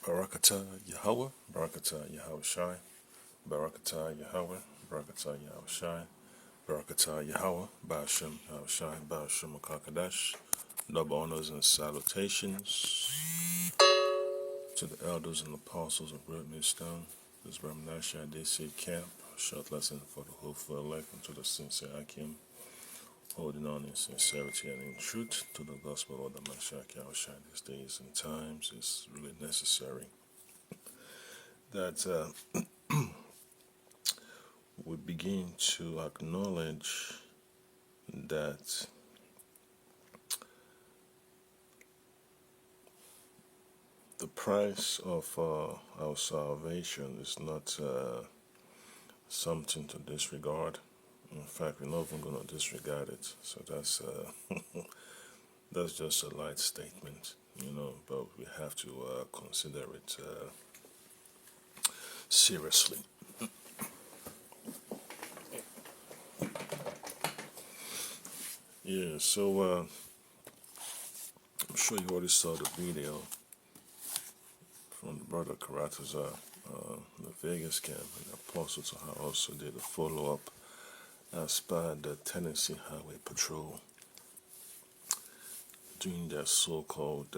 Barakatah YAHAWAH, Barakatah YAHAWASHI, Barakatah YAHAWAH, Barakatah YAHAWASHI, Barakatah YAHAWAH, BAHASHAM, YAHAWASHI, BAHASHAM QADASH. Double honors and salutations to the elders and apostles of Great Millstone. This is Ramnasha DC Camp, a short lesson for the hopeful elect and to the sincere Akim, holding on in sincerity and in truth to the gospel of the Mashiach Yahushua these days and times. It's really necessary that we begin to acknowledge that the price of our salvation is not something to disregard. In fact, we're not even going to disregard it. So that's just a light statement, but we have to consider it seriously. Yeah, so I'm sure you already saw the video from the brother Karataza, the Vegas camp, and the Apostle Taha also did a follow-up as per the Tennessee Highway Patrol doing their so-called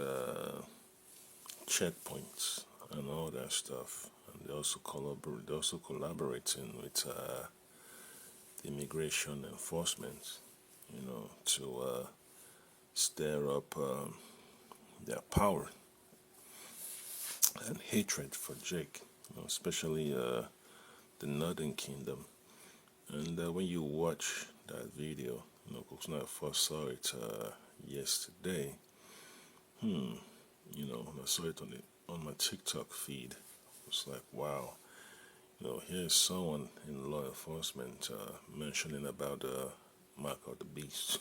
checkpoints and all that stuff. And they also collaborating with the immigration enforcement, to stir up their power and hatred for Jake, especially the Northern Kingdom. And when you watch that video, because when I first saw it yesterday, when I saw it on my TikTok feed, it was like, wow, here's someone in law enforcement mentioning about the mark of the beast.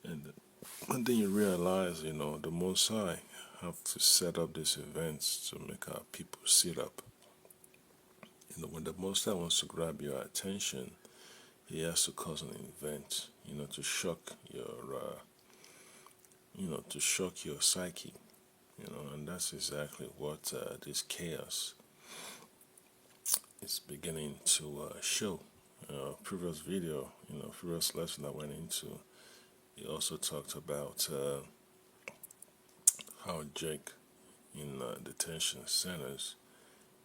And then you realize, the Most High have to set up these events to make our people sit up. When the Most High wants to grab your attention, he has to cause an event, to shock your psyche, and that's exactly what this chaos is beginning to show. Previous video, previous lesson I went into, he also talked about how Jake in detention centers,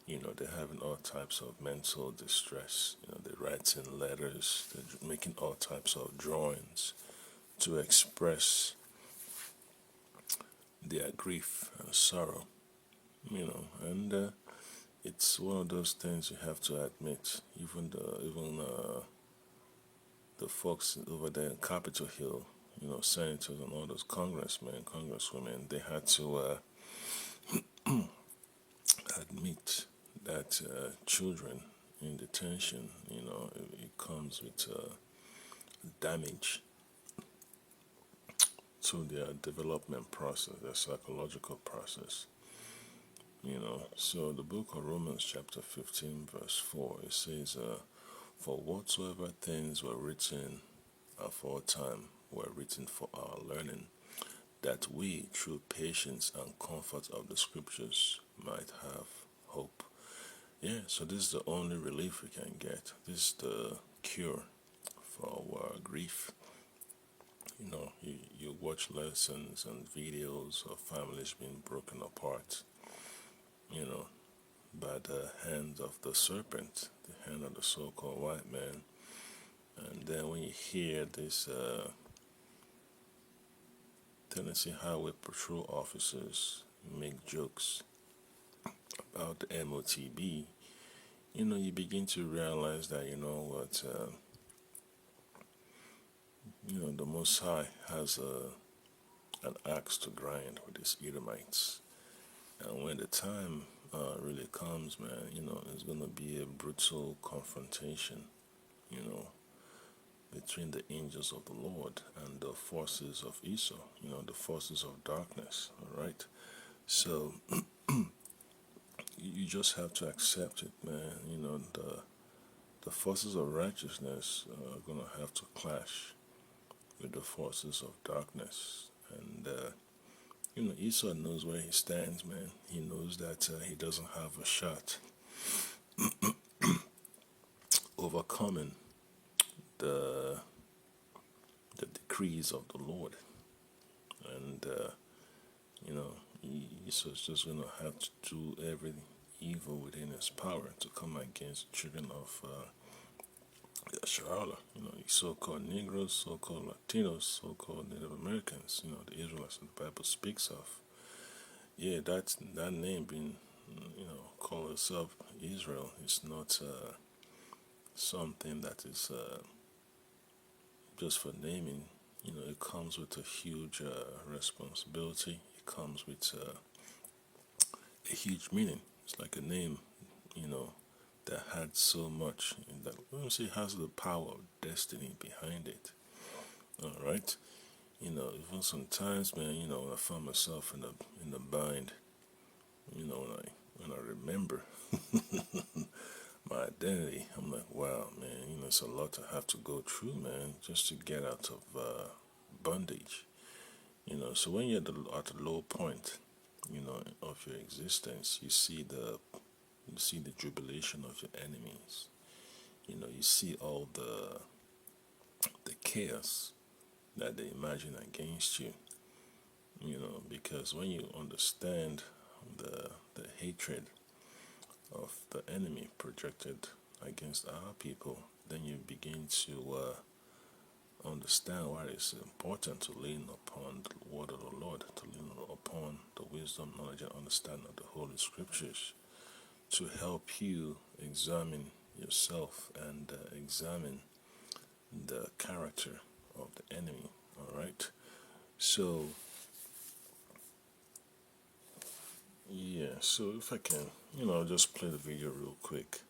they're having all types of mental distress. They're writing letters, they're making all types of drawings to express their grief and sorrow, and it's one of those things you have to admit. Even the folks over there in Capitol Hill, senators and all those congressmen, congresswomen, they had to admit that children in detention, it comes with damage to their development process, their psychological process. So the book of Romans chapter 15 verse 4, it says, for whatsoever things were written aforetime were written for our learning, that we, through patience and comfort of the scriptures, might have hope. Yeah, so this is the only relief we can get. This is the cure for our grief. You watch lessons and videos of families being broken apart, by the hand of the serpent, the hand of the so-called white man. And then when you hear this Tennessee Highway Patrol officers make jokes about the Motb, you begin to realize that, the Most High has an axe to grind with his Edomites. And when the time really comes, man, it's going to be a brutal confrontation, between the angels of the Lord and the forces of Esau, the forces of darkness, all right? So you just have to accept it, man. The forces of righteousness are going to have to clash with the forces of darkness. And Esau knows where he stands, man. He knows that he doesn't have a shot overcoming the decrees of the Lord, and Esau's just gonna have to do every evil within his power to come against children of Yasharala. The so-called Negroes, so-called Latinos, so-called Native Americans. The Israelites that the Bible speaks of. Yeah, that name being, call itself Israel is not something that is just for naming. It comes with a huge responsibility. It comes with a huge meaning. It's like a name, you know, that had so much that has the power of destiny behind it. All right, even sometimes, man, I find myself in the bind. When I remember my identity, I'm like, wow, man, it's a lot to have to go through, man, just to get out of bondage. So when you're at the low point, of your existence, you see the jubilation of your enemies. You see all the chaos that they imagine against you. Because when you understand the hatred of the enemy projected against our people, then you begin to understand why it's important to lean upon the word of the Lord, to lean upon the wisdom, knowledge, and understanding of the Holy Scriptures to help you examine yourself and examine the character of the enemy. All right. So, yeah. So if I can, just play the video real quick.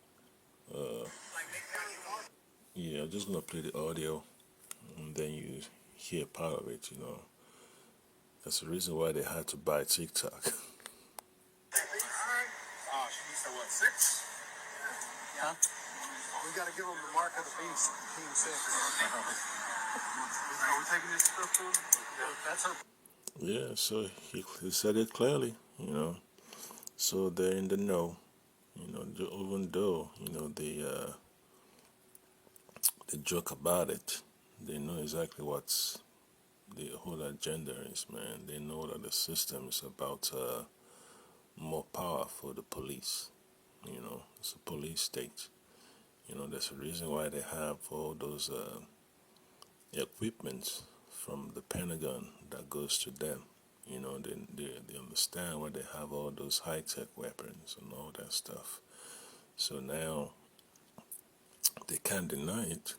Yeah, I'm just gonna play the audio, and then you hear part of it. That's the reason why they had to buy TikTok. She said what, 6? Huh? We got to give them the mark of the beast, Team 6. Are we taking this stuff to them? That's her. Yeah, so he said it clearly, So they're in the know, even though they joke about it, they know exactly what's the whole agenda is, man. They know that the system is about more power for the police. It's a police state. There's a reason why they have all those equipments from the Pentagon that goes to them. They understand why they have all those high-tech weapons and all that stuff. So now they can't deny it.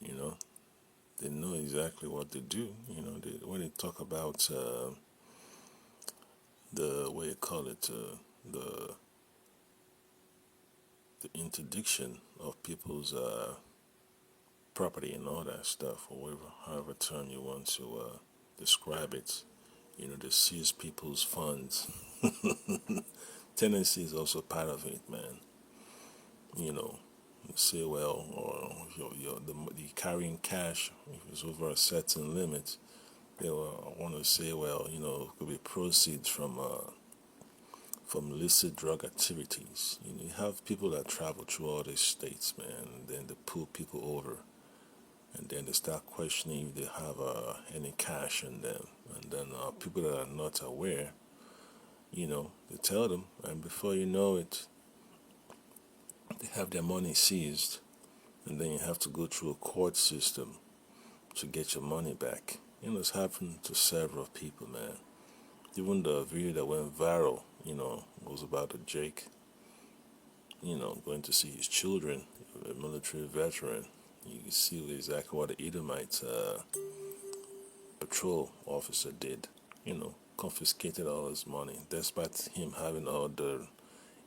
They know exactly what to do. When they talk about the way you call it, the interdiction of people's property and all that stuff, or however term you want to describe it. They seize people's funds. Tenancy is also part of it, man. Say, well, or the carrying cash, if it's over a certain limit, they want to say, well, it could be proceeds from illicit drug activities. You have people that travel through all these states, man, and then they pull people over, and then they start questioning if they have any cash in them, and then people that are not aware, they tell them, and before you know it, they have their money seized, and then you have to go through a court system to get your money back. It's happened to several people, man. Even the video that went viral, was about a Jake, going to see his children, a military veteran. You can see exactly what the Edomite patrol officer did. Confiscated all his money, despite him having all the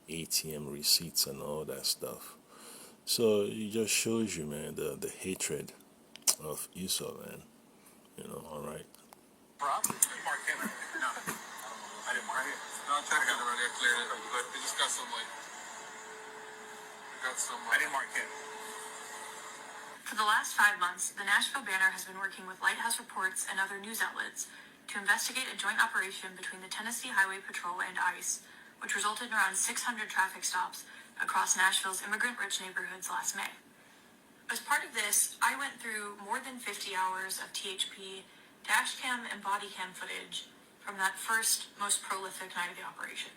ATM receipts and all that stuff. So it just shows you, man, the hatred of Esau, man. Alright. Mark Henry. No, I didn't mark it. No, I'm trying to get it right there, clear it. But it just got some, I didn't mark it. For the last 5 months, the Nashville Banner has been working with Lighthouse Reports and other news outlets to to investigate a joint operation between the Tennessee Highway Patrol and ICE, which resulted in around 600 traffic stops across Nashville's immigrant-rich neighborhoods last May. As part of this, I went through more than 50 hours of THP, dashcam, and body cam footage from that first, most prolific night of the operation.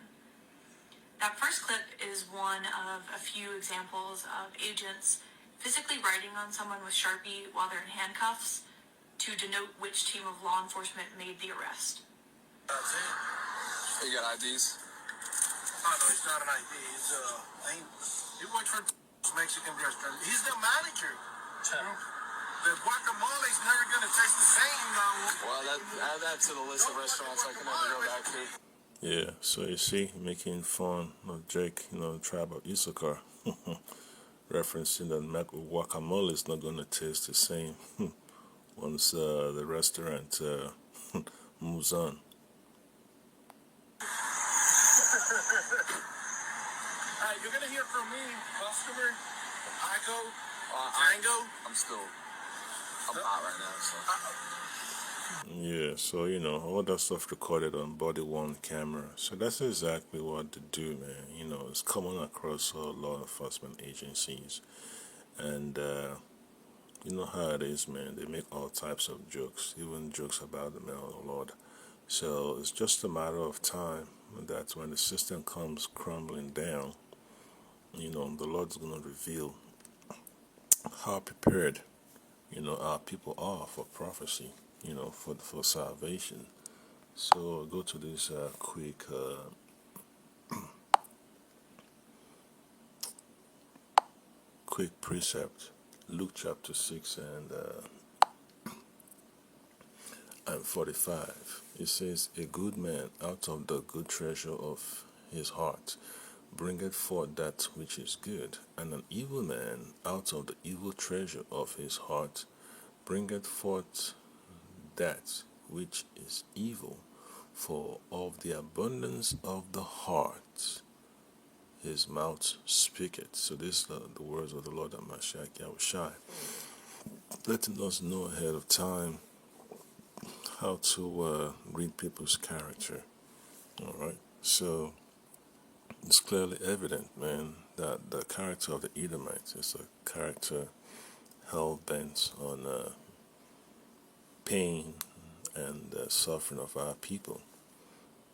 That first clip is one of a few examples of agents physically writing on someone with Sharpie while they're in handcuffs to denote which team of law enforcement made the arrest. That's it. You got IDs? Oh, no, it's not an ID. He works for Mexican restaurant. He's the manager. The guacamole is never going to taste the same now. Well, add that to the list of restaurants I can never go back to. Yeah, so you see, making fun of Jake, the tribe of Issachar, referencing that guacamole is not going to taste the same once the restaurant moves on. You're going to hear from me, customer, Tango. I'm hot right now, so. Yeah, so, all that stuff recorded on body worn camera. So that's exactly what to do, man. It's common across all law enforcement agencies. And, you know how it is, man. They make all types of jokes, even jokes about the man of the Lord. So it's just a matter of time that when the system comes crumbling down, the Lord's going to reveal how prepared, our people are for prophecy, for salvation. So go to this quick precept, Luke chapter 6 and 45. It says, "A good man out of the good treasure of his heart bringeth forth that which is good, and an evil man out of the evil treasure of his heart bringeth forth that which is evil. For of the abundance of the heart his mouth speaketh." So this are the words of the Lord YAHAWASHI, letting us know ahead of time how to read people's character. Alright, so it's clearly evident, man, that the character of the Edomites is a character hell-bent on pain and suffering of our people.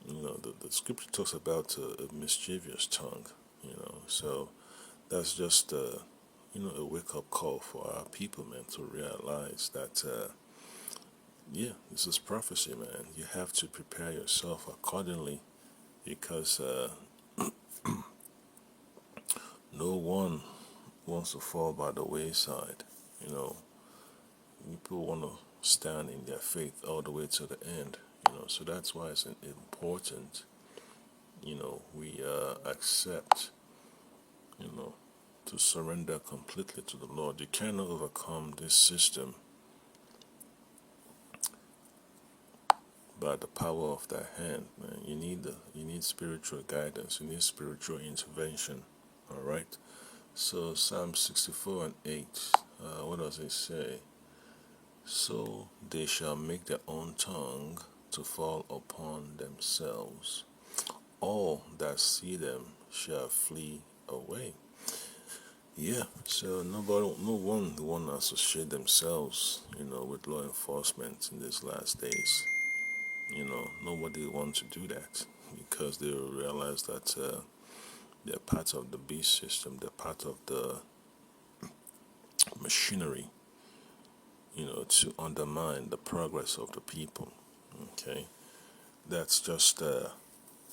The scripture talks about a mischievous tongue, so that's just, a wake-up call for our people, man, to realize that, this is prophecy, man. You have to prepare yourself accordingly because no one wants to fall by the wayside. People want to stand in their faith all the way to the end. So that's why it's important, we accept, to surrender completely to the Lord. You cannot overcome this system by the power of thy hand, man. You need spiritual guidance. You need spiritual intervention. All right. So Psalm 64 and 8. What does it say? "So they shall make their own tongue to fall upon themselves. All that see them shall flee away." Yeah, so no one want to associate themselves, with law enforcement in these last days. Nobody wants to do that because they will realize that they're part of the beast system. They're part of the machinery, to undermine the progress of the people. Okay, that's just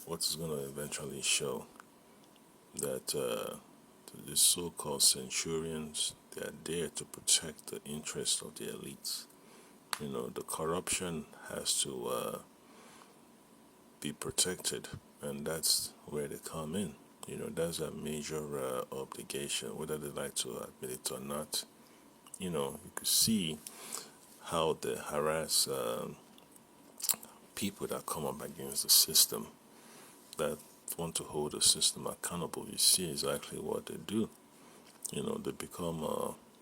what's going to eventually show that these so-called centurions, they are there to protect the interests of the elites. The corruption has to be protected, and that's where they come in. That's a major obligation, whether they like to admit it or not. You could see how they harass people that come up against the system, that want to hold the system accountable. You see exactly what they do. They become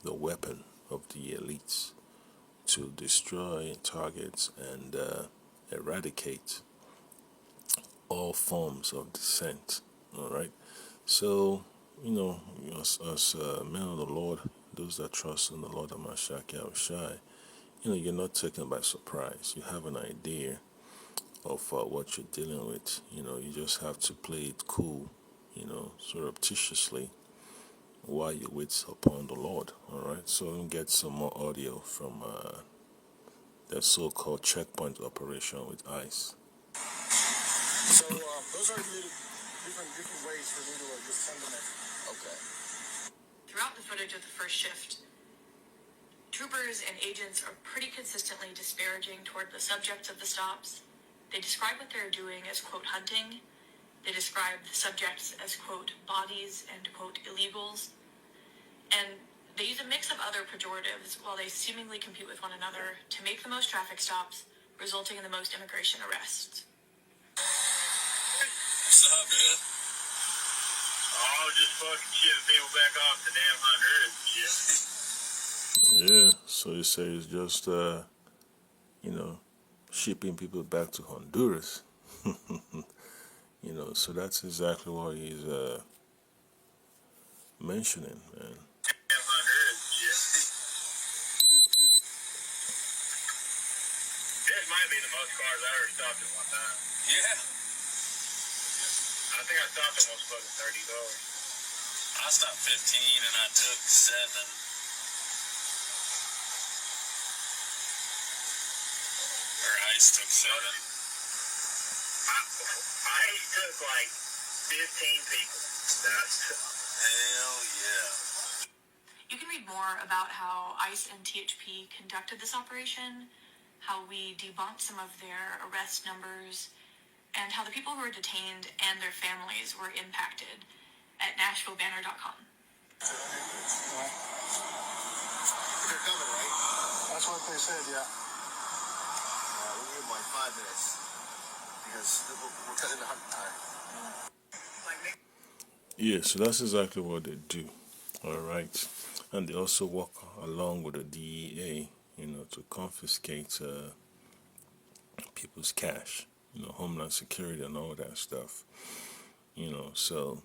the weapon of the elites to destroy targets and eradicate all forms of dissent. All right. So, as men of the Lord, those that trust in the Lord YAHAWASHI, you're not taken by surprise. You have an idea of what you're dealing with. You just have to play it cool, surreptitiously while you wait upon the Lord. All right. So, we get some more audio from the so-called checkpoint operation with ICE. So those are different ways for me to just send them in. Okay. Throughout the footage of the first shift, troopers and agents are pretty consistently disparaging toward the subjects of the stops. They describe what they're doing as, quote, hunting. They describe the subjects as, quote, bodies and, quote, illegals. And they use a mix of other pejoratives while they seemingly compete with one another to make the most traffic stops, resulting in the most immigration arrests. What's up, man? Oh, just fucking shipping people back off the damn Honduras, Yeah, so you say it's just, shipping people back to Honduras. So that's exactly what he's mentioning, man. Damn Honduras, That might be the most cars I ever stopped at one time. Yeah. I think I stopped almost fucking 30 cars. I stopped 15 and I took 7. Or ICE took 7. I took like 15 people. Hell yeah. You can read more about how ICE and THP conducted this operation, how we debunked some of their arrest numbers, and how the people who were detained and their families were impacted at NashvilleBanner.com. They're coming, right? That's what they said, yeah. We'll give them like 5 minutes because we're cutting the hunt time. Yeah, so that's exactly what they do. All right. And they also work along with the DEA, to confiscate people's cash, Homeland Security and all that stuff. So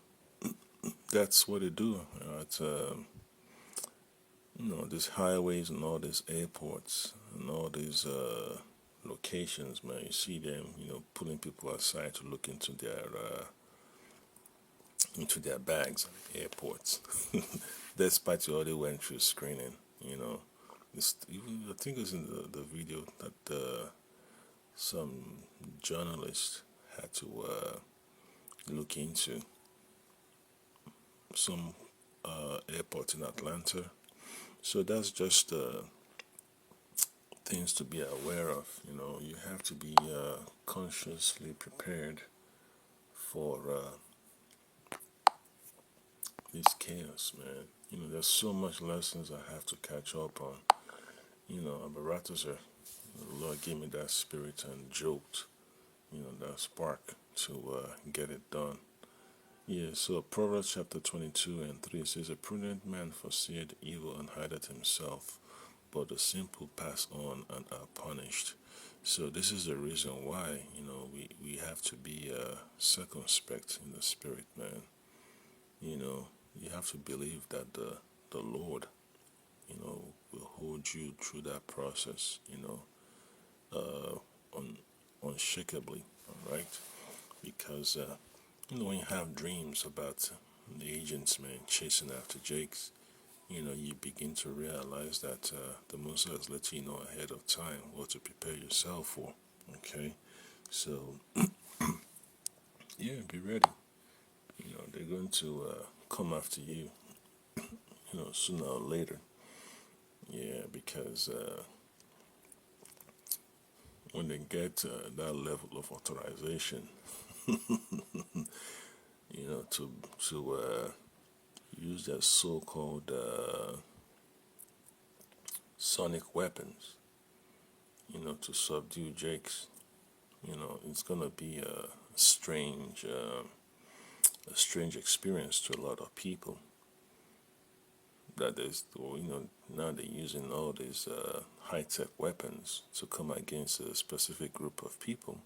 that's what they do at, these highways and all these airports and all these locations, man. You see them, pulling people aside to look into their bags at the airports. Despite you already went through screening, even, I think it was in the video that some journalist had to look into some airport in Atlanta. So that's just things to be aware of. You have to be consciously prepared for this chaos, man. There's so much lessons I have to catch up on. I'm a ratizer. The Lord gave me that spirit and jolt, that spark to get it done. Yeah, so Proverbs chapter 22:3 says, A prudent man foreseeth evil and hideth himself, but the simple pass on and are punished. So this is the reason why, we have to be circumspect in the spirit, man. You have to believe that the Lord, will hold you through that process, unshakably, all right? Because, when you have dreams about the agents, man, chasing after Jakes, you begin to realize that the Most High is letting you know ahead of time what to prepare yourself for, okay? So, yeah, be ready. They're going to come after you, sooner or later. Yeah, because when they get that level of authorization, to use their so-called sonic weapons, to subdue Jakes, it's gonna be a strange experience to a lot of people. that there's, well, now they're using all these high-tech weapons to come against a specific group of people,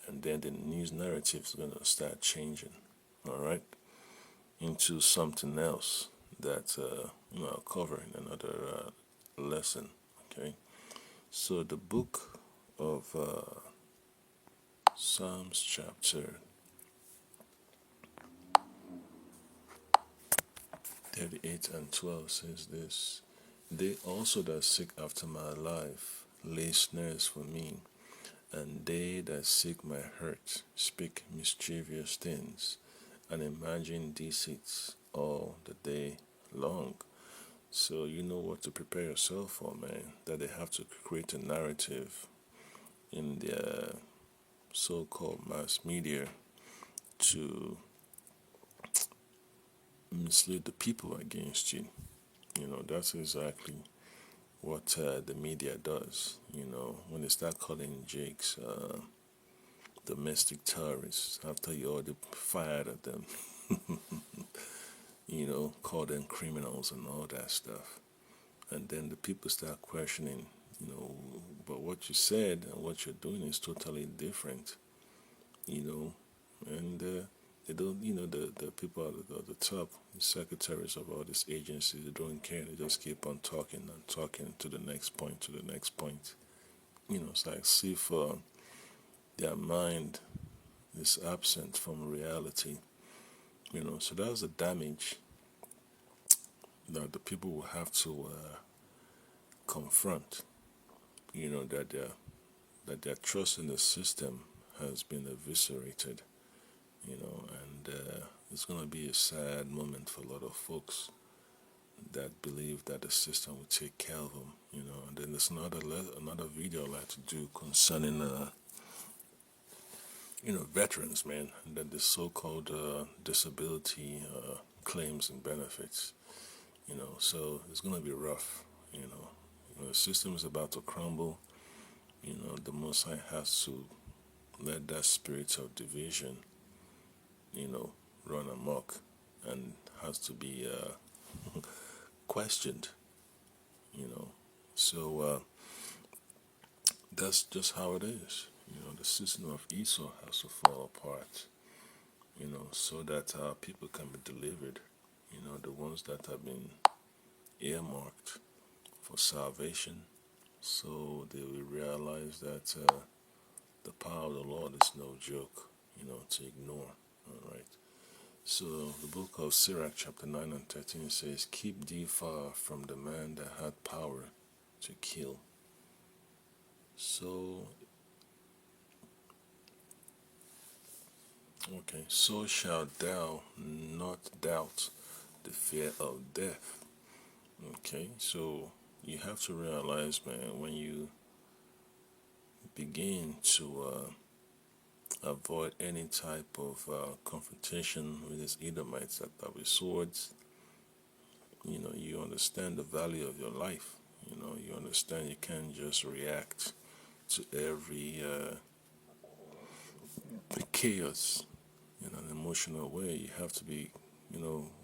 and then the news narrative is going to start changing, all right, into something else that I'll cover in another lesson. Okay, so the book of Psalms chapter 38 and 12 says this: They also that seek after my life lay snares for me, and they that seek my hurt speak mischievous things, and imagine deceits all the day long. So you know what to prepare yourself for, man. That they have to create a narrative in their so-called mass media to mislead the people against you. That's exactly what the media does. When they start calling Jakes domestic terrorists after you already fired at them, call them criminals and all that stuff. And then the people start questioning, but what you said and what you're doing is totally different, and they don't, the people at the top, the secretaries of all these agencies, they don't care. They just keep on talking and talking to the next point, to the next point. It's like see for their mind is absent from reality. So that's the damage that the people will have to confront. That their trust in the system has been eviscerated. And it's going to be a sad moment for a lot of folks that believe that the system will take care of them. And then there's another video I'd like to do concerning veterans, man, and then the so-called disability claims and benefits. So it's going to be rough. The system is about to crumble. The Most High has to let that spirit of division, run amok, and has to be questioned. So that's just how it is. The system of Esau has to fall apart. So that people can be delivered. The ones that have been earmarked for salvation, so they will realize that the power of the Lord is no joke, to ignore. All right. So the book of Sirach, chapter 9 and 13 says, "Keep thee far from the man that had power to kill." So, okay, so shalt thou not doubt the fear of death. Okay, so you have to realize, man, when you begin to avoid any type of confrontation with these Edomites that are with swords, you understand the value of your life. You understand you can't just react to every chaos in an emotional way. You have to be,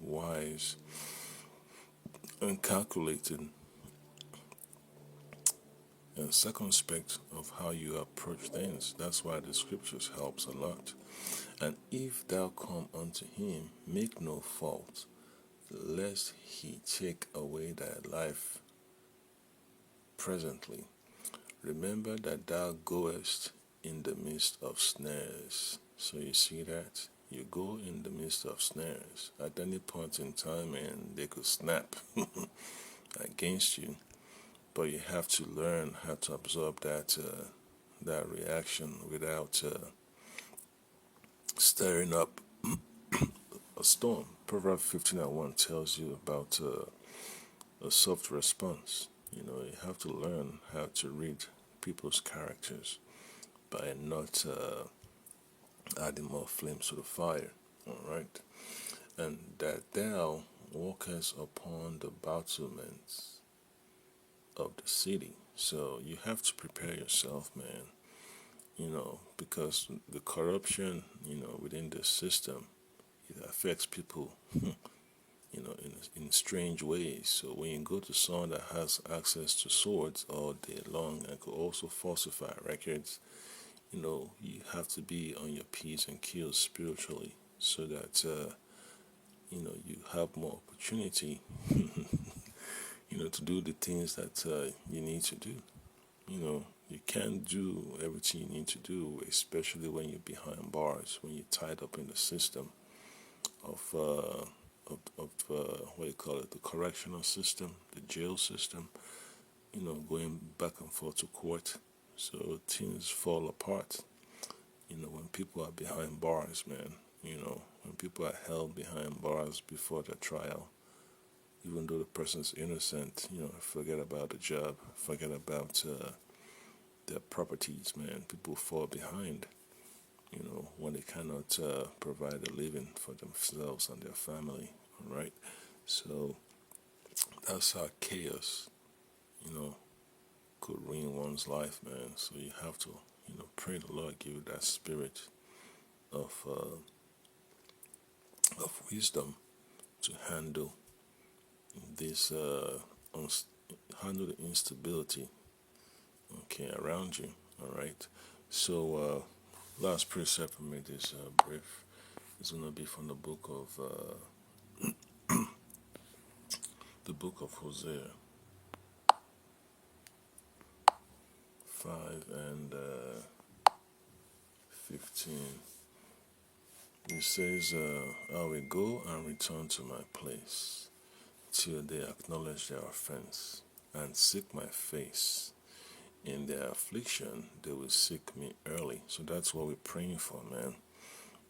wise and calculated and circumspect of how you approach things. That's why the scriptures helps a lot. And if thou come unto him, make no fault, lest he take away thy life presently. Remember that thou goest in the midst of snares. So you see that? You go in the midst of snares. At any point in time, and they could snap against you. But you have to learn how to absorb that reaction without stirring up a storm. Proverbs 15 and 1 tells you about a soft response. You have to learn how to read people's characters by not adding more flames to the fire. All right, and that thou walkest upon the battlements of the city. So you have to prepare yourself, man. Because the corruption, within the system, it affects people in strange ways. So when you go to someone that has access to swords all day long and could also falsify records, you have to be on your P's and Q's spiritually so that, you have more opportunity, to do the things that you need to do. You can't do everything you need to do, especially when you're behind bars, when you're tied up in the system of what do you call it, the correctional system, the jail system, going back and forth to court. So things fall apart, when people are behind bars, man. When people are held behind bars before their trial, even though the person's innocent, forget about the job, forget about their properties, man. People fall behind, when they cannot provide a living for themselves and their family, all right? So that's how chaos, could ruin one's life, man. So you have to, pray the Lord give you that spirit of wisdom to handle this, handle the instability, okay, around you, all right? So last precept for me this brief is going to be from the book of Hosea 5 and 15. It says, I will go and return to my place till they acknowledge their offense and seek my face. In their affliction, they will seek me early. So that's what we're praying for, man.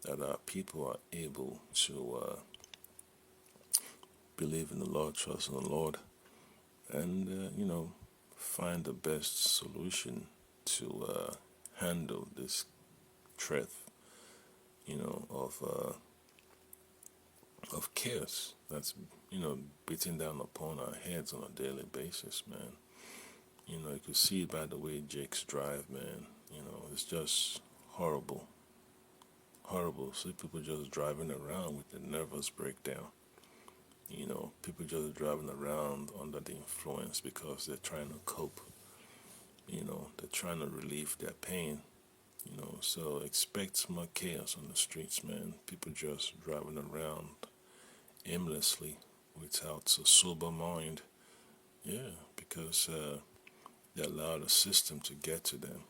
That our people are able to believe in the Lord, trust in the Lord, and, find the best solution to handle this threat, of chaos that's, beating down upon our heads on a daily basis, man. You could see it by the way Jake's drive, man. It's just horrible. Horrible. See people just driving around with a nervous breakdown. People just driving around under the influence because they're trying to cope. They're trying to relieve their pain. So expect more chaos on the streets, man. People just driving around aimlessly without a sober mind. Yeah, because they allow the system to get to them.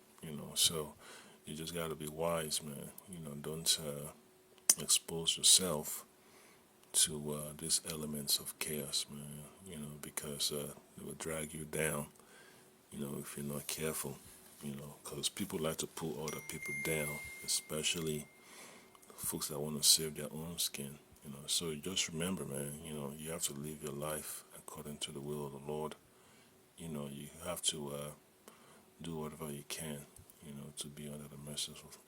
So you just got to be wise, man. Don't expose yourself to these elements of chaos, man. Because they will drag you down. If you're not careful. Because people like to pull other people down, especially folks that want to save their own skin. So just remember, man. You have to live your life according to the will of the Lord. You have to do whatever you can, to be under the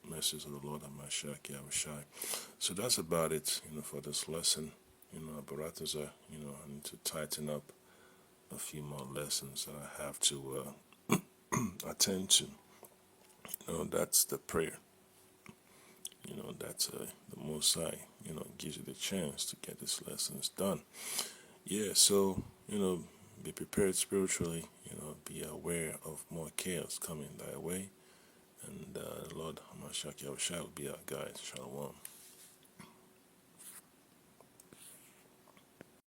message of the Lord YAHAWASHI. So that's about it, for this lesson. Barataza, I need to tighten up a few more lessons that I have to attend to. That's the prayer. That's the Most High, gives you the chance to get these lessons done. Yeah, so, be prepared spiritually, be aware of more chaos coming thy way. And Lord YAHAWASHI will be our guide. Shalom.